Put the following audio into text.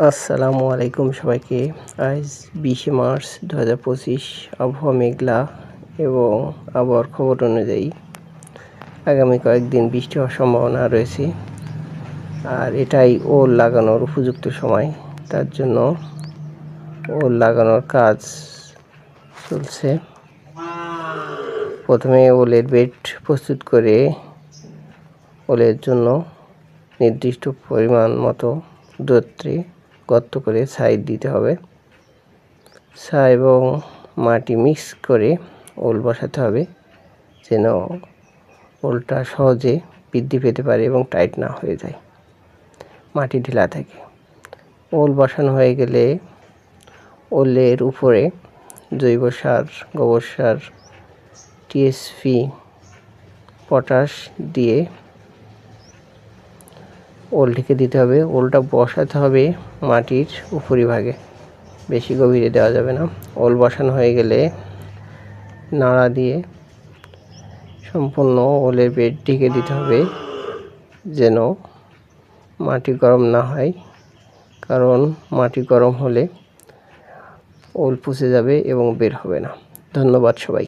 আসসালামু আলাইকুম সবাইকে। আজ 20 মার্চ 2025। আবহাওয়া মেঘলা এবং আবহাওয়ার খবর অনুযায়ী আগামী কয়েকদিন বৃষ্টি হওয়ার সম্ভাবনা রয়েছে। আর এটাই ওল লাগানোর উপযুক্ত সময়, তার জন্য ওল লাগানোর কাজ চলছে। প্রথমে ওলের বেড প্রস্তুত করে ওলের জন্য নির্দিষ্ট পরিমাণ মতো দূরত্বে গর্ত করে সাইড দিতে হবে। ছাই এবং মাটি মিক্স করে ওল বসাতে হবে, যেন ওলটা সহজে বৃদ্ধি পেতে পারে এবং টাইট না হয়ে যায়, মাটি ঢিলা থাকে। ওল বসানো হয়ে গেলে ওলের উপরে জৈব সার, গোবর সার, টিএসপি, পটাশ দিয়ে ওলটিকে দিতে হবে। ওলটা বসাতে হবে মাটির উপরিভাগে, বেশি গভীরে দেওয়া যাবে না। ওল বসানো হয়ে গেলে নাড়া দিয়ে সম্পূর্ণ ওলের বেড ঢেকে দিতে হবে, যেন মাটি গরম না হয়, কারণ মাটি গরম হলে ওল পচে যাবে এবং বের হবে না। ধন্যবাদ সবাই।